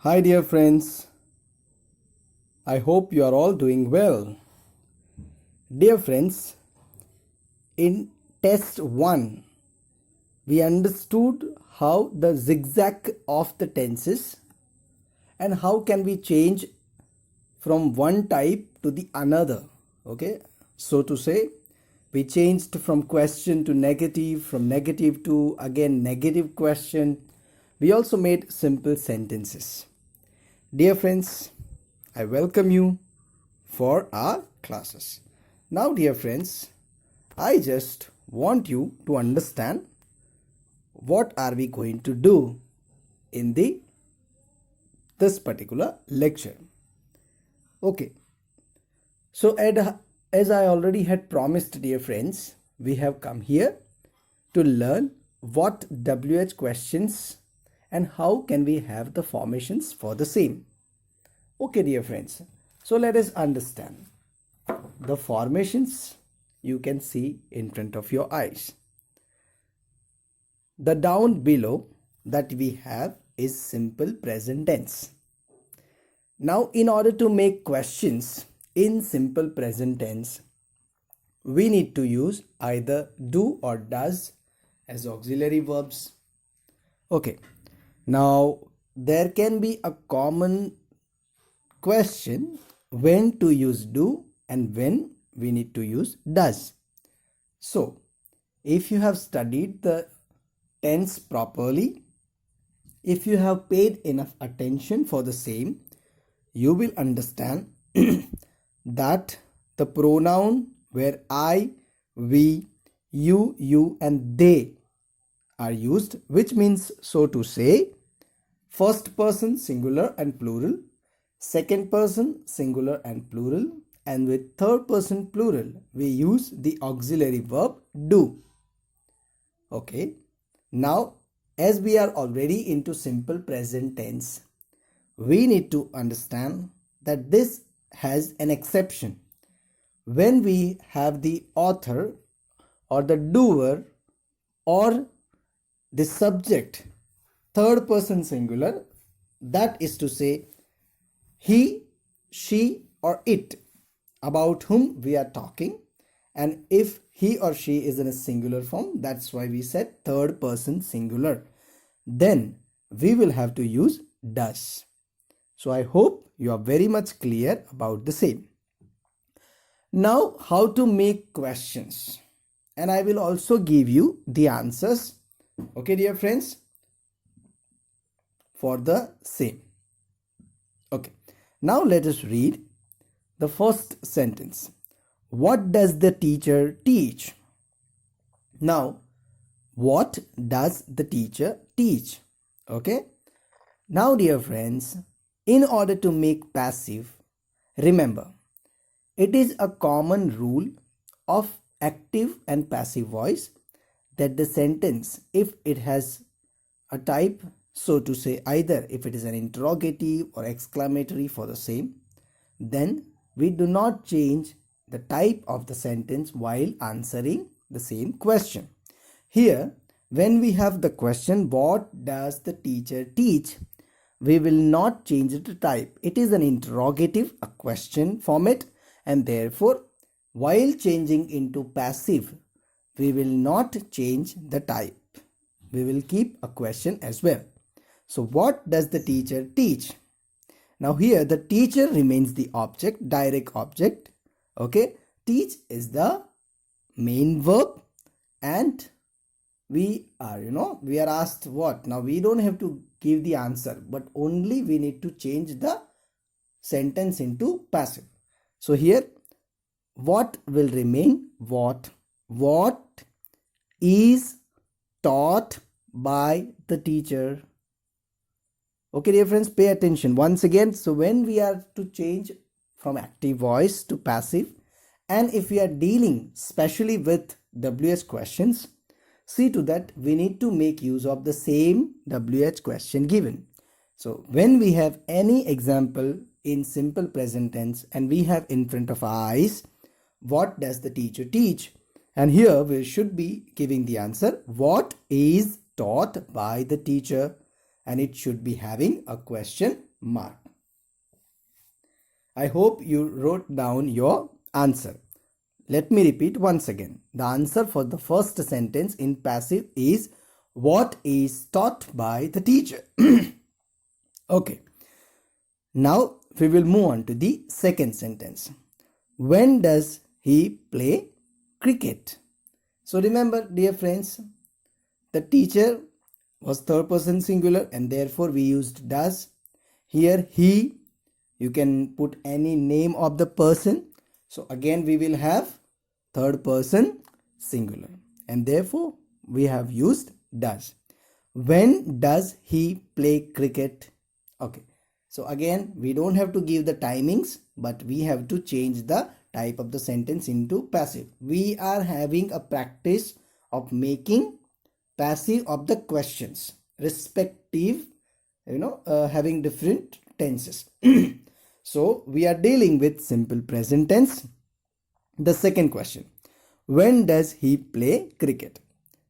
Hi, dear friends. I hope you are all doing well. Dear friends, in test 1, we understood how the zigzag of the tenses and how can we change from one type to the another. Okay, so to say, we changed from question to negative, from negative to again negative question. We also made simple sentences. Dear friends, I welcome you for our classes. Now, dear friends, I just want you to understand what are we going to do in this particular lecture. Okay, so as I already had promised, dear friends, we have come here to learn what WH questions and how can we have the formations for the same. Okay, dear friends, so let us understand the formations you can see in front of your eyes. The down below that we have is simple present tense. Now, in order to make questions in simple present tense, we need to use either do or does as auxiliary verbs. Okay, now there can be a common question when to use do and when we need to use does. So, if you have studied the tense properly, if you have paid enough attention for the same, you will understand that the pronoun where I, we, you and they are used, which means, so to say, first person singular and plural, second person singular and plural, and with third person plural we use the auxiliary verb do. Okay, now as we are already into simple present tense, we need to understand that this has an exception. When we have the author or the doer or the subject third person singular, that is to say he, she or it about whom we are talking, and if he or she is in a singular form, that's why we said third person singular, then we will have to use does. So I hope you are very much clear about the same. Now, how to make questions, and I will also give you the answers, okay dear friends, for the same. Okay, now let us read the first sentence. What does the teacher teach? Now, what does the teacher teach? Okay, now dear friends, in order to make passive, remember, it is a common rule of active and passive voice that the sentence, if it has a type, so to say either if it is an interrogative or exclamatory for the same, then we do not change the type of the sentence while answering the same question. Here, when we have the question, what does the teacher teach? We will not change the type. It is an interrogative, a question format, and therefore, while changing into passive, we will not change the type. We will keep a question as well. So, what does the teacher teach? Now here the teacher remains the object, direct object. Okay, teach is the main verb, and we are asked what. Now we don't have to give the answer, but only we need to change the sentence into passive. So here what will remain? What is taught by the teacher. Okay dear friends, pay attention once again. So when we are to change from active voice to passive, and if we are dealing specially with WH questions, see to that we need to make use of the same WH question given. So when we have any example in simple present tense and we have in front of our eyes, what does the teacher teach? And here we should be giving the answer, what is taught by the teacher, and it should be having a question mark. I hope you wrote down your answer. Let me repeat once again. The answer for the first sentence in passive is what is taught by the teacher. Okay. Now we will move on to the second sentence. When does he play cricket? So remember, dear friends, the teacher was third person singular and therefore we used does. Here he, you can put any name of the person. So again we will have third person singular and therefore we have used does. When does he play cricket? Okay. So again we don't have to give the timings, but we have to change the type of the sentence into passive. We are having a practice of making passive of the questions respective, having different tenses. So we are dealing with simple present tense. The second question, when does he play cricket?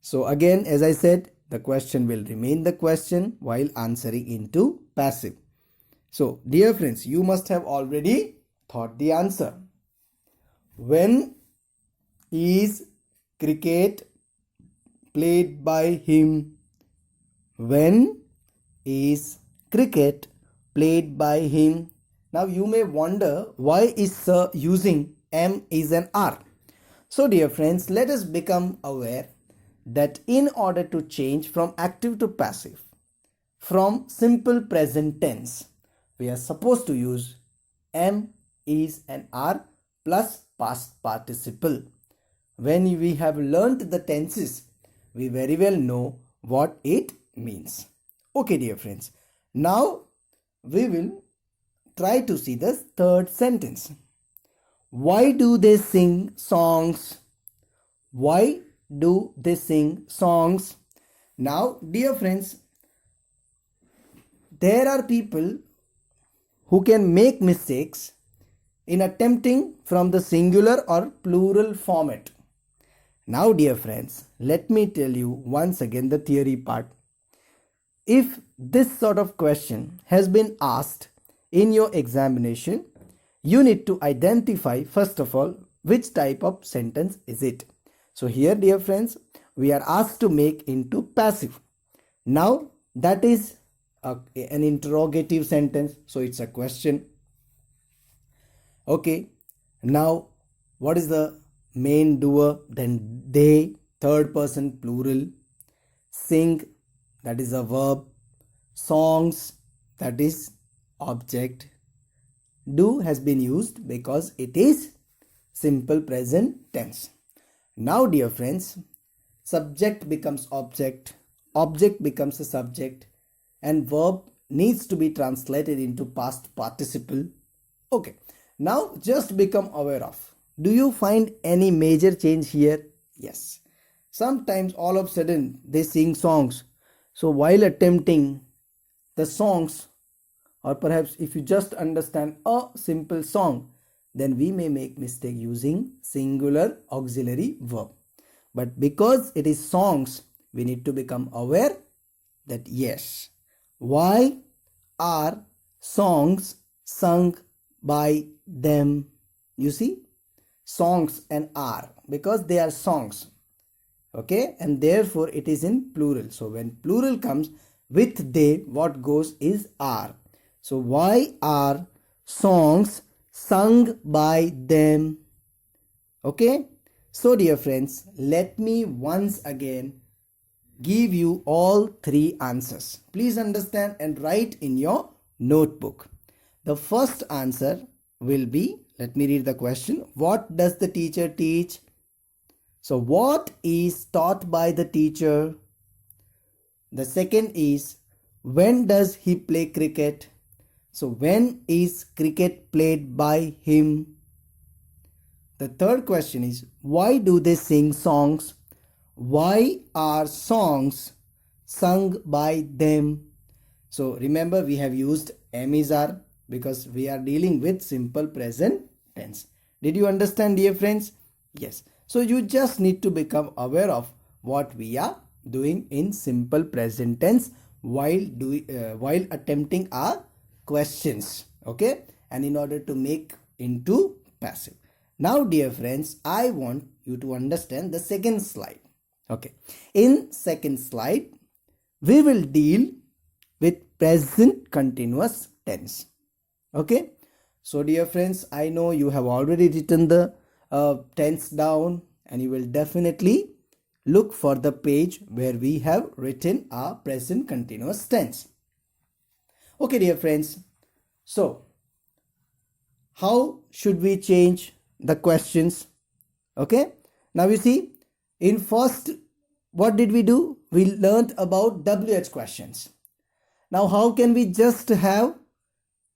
So again, as I said, the question will remain the question while answering into passive. So dear friends, you must have already thought the answer. When is cricket played by him? When is cricket played by him? Now you may wonder, why is Sir using M is an R? So dear friends, let us become aware that in order to change from active to passive, from simple present tense, we are supposed to use M is an R plus past participle. When we have learnt the tenses, we very well know what it means. Okay, dear friends. Now we will try to see the third sentence. Why do they sing songs? Why do they sing songs? Now, dear friends, there are people who can make mistakes in attempting from the singular or plural format. Now, dear friends, let me tell you once again the theory part. If this sort of question has been asked in your examination, you need to identify first of all which type of sentence is it. So here, dear friends, we are asked to make into passive. Now that is an interrogative sentence, so it's a question. Okay, now what is the main doer? Then they, third person plural. Sing, that is a verb. Songs, that is object. Do has been used because it is simple present tense. Now dear friends, subject becomes object, object becomes a subject, and verb needs to be translated into past participle. Okay, now just become aware of, do you find any major change here? Yes, sometimes all of a sudden they sing songs. So while attempting the songs, or perhaps if you just understand a simple song, then we may make mistake using singular auxiliary verb. But because it is songs, we need to become aware that yes, why are songs sung by them? You see, songs and are, because they are songs. Okay, and therefore it is in plural. So when plural comes with they, what goes is are. So why are songs sung by them? Okay, so dear friends, let me once again give you all three answers. Please understand and write in your notebook. The first answer will be, let me read the question. What does the teacher teach? So what is taught by the teacher? The second is, when does he play cricket? So when is cricket played by him? The third question is, why do they sing songs? Why are songs sung by them? So remember, we have used am is are because we are dealing with simple present tense. Did you understand, dear friends? Yes. So you just need to become aware of what we are doing in simple present tense while attempting our questions, okay, and in order to make into passive. Now dear friends, I want you to understand the second slide. Okay, in second slide we will deal with present continuous tense. Okay, so dear friends, I know you have already written the tense down, and you will definitely look for the page where we have written our present continuous tense. Okay dear friends, so how should we change the questions? Okay, now you see, in first, what did we do? We learned about WH questions. Now how can we just have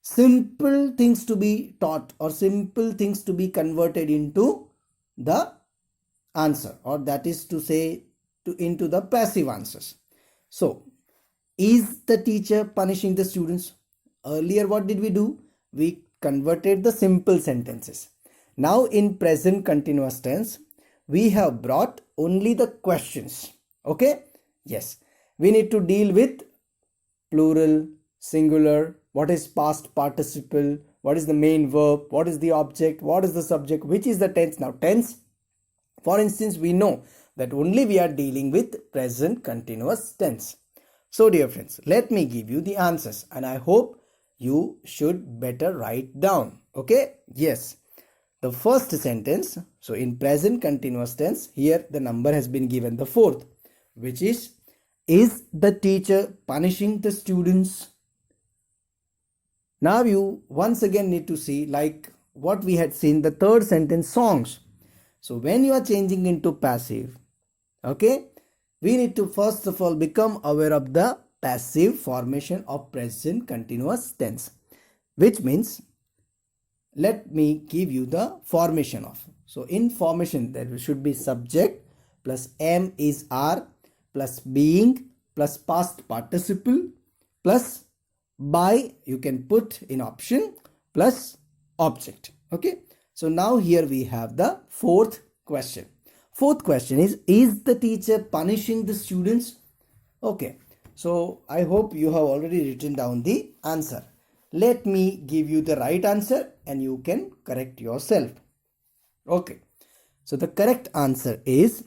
simple things to be taught, or simple things to be converted into the answer, or that is to say into the passive answers? So is the teacher punishing the students? Earlier what did we do? We converted the simple sentences. Now in present continuous tense we have brought only the questions. Okay, yes, we need to deal with plural, singular, what is past participle, what is the main verb, what is the object, what is the subject, which is the tense. Now tense, for instance, we know that only we are dealing with present continuous tense. So dear friends, let me give you the answers, and I hope you should better write down. Okay, yes, the first sentence, so in present continuous tense, here the number has been given, the fourth, which is the teacher punishing the students? Now you once again need to see, like what we had seen, the third sentence, songs. So when you are changing into passive, okay, we need to first of all become aware of the passive formation of present continuous tense, which means, let me give you the formation of. So in formation, there should be subject plus am is are plus being plus past participle plus by, you can put in option, plus object. Okay, so now here we have the fourth question. Fourth question is the teacher punishing the students? Okay, so I hope you have already written down the answer. Let me give you the right answer and you can correct yourself. Okay, so the correct answer is,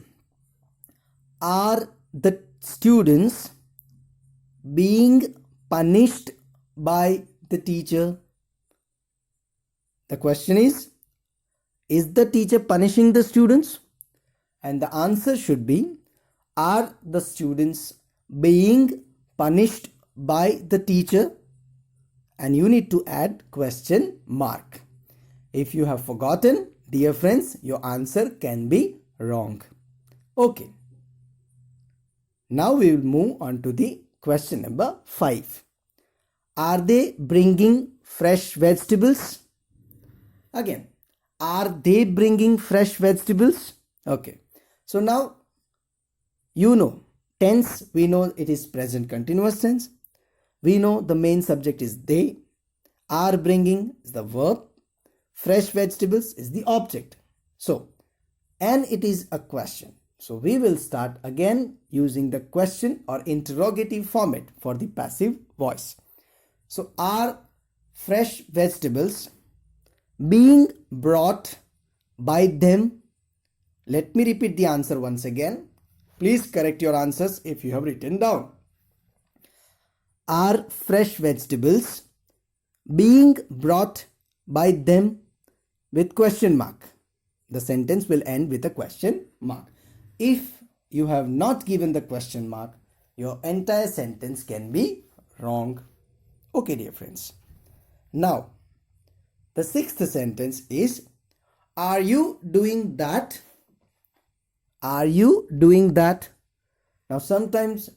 are the students being punished by the teacher? The question is the teacher punishing the students? And the answer should be, are the students being punished by the teacher? And you need to add question mark. If you have forgotten, dear friends, your answer can be wrong. Okay, now we will move on to the question number 5. Are they bringing fresh vegetables? Again, are they bringing fresh vegetables? Okay, so now you know tense, we know it is present continuous tense. We know the main subject is they, are bringing is the verb, fresh vegetables is the object. So, and it is a question. So we will start again using the question or interrogative format for the passive voice. So are fresh vegetables being brought by them? Let me repeat the answer once again. Please correct your answers if you have written down. Are fresh vegetables being brought by them, with question mark? The sentence will end with a question mark. If you have not given the question mark, your entire sentence can be wrong. Okay, dear friends. Now, the sixth sentence is, are you doing that? Are you doing that? Now, sometimes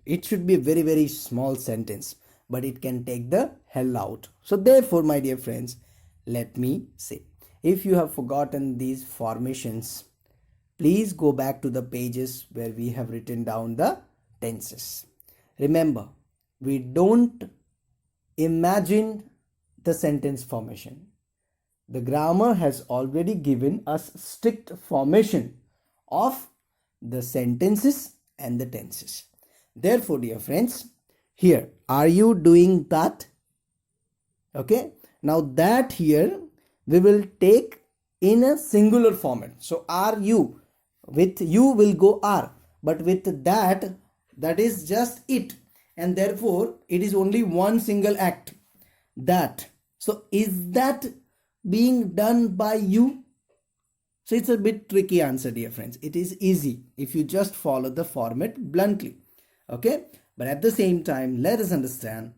it should be a very, very small sentence, but it can take the hell out. So therefore, my dear friends, let me say, if you have forgotten these formations, please go back to the pages where we have written down the tenses. Remember, we don't imagine the sentence formation. The grammar has already given us strict formation of the sentences and the tenses. Therefore, dear friends, here, are you doing that? Okay, now that here we will take in a singular format. So are you, with you will go are, but with that is just it, and therefore it is only one single act, that. So is that being done by you? So it's a bit tricky answer, dear friends. It is easy if you just follow the format bluntly. Okay, but at the same time, let us understand,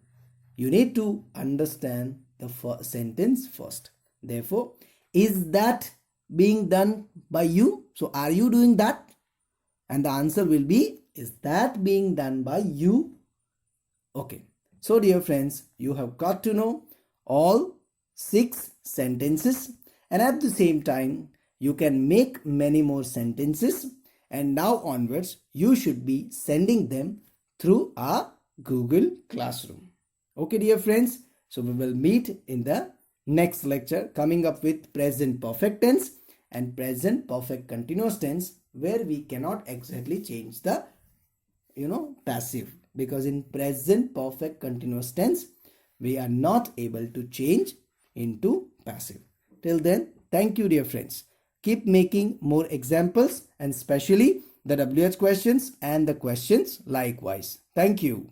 you need to understand the sentence first. Therefore, is that being done by you? So are you doing that? And the answer will be, is that being done by you? Okay, so dear friends, you have got to know all 6 sentences, and at the same time you can make many more sentences, and now onwards you should be sending them through our Google Classroom. Okay dear friends, so we will meet in the next lecture coming up with present perfect tense and present perfect continuous tense, where we cannot exactly change the passive, because in present perfect continuous tense we are not able to change into passive. Till then, thank you dear friends. Keep making more examples, and especially the WH questions and the questions likewise. Thank you.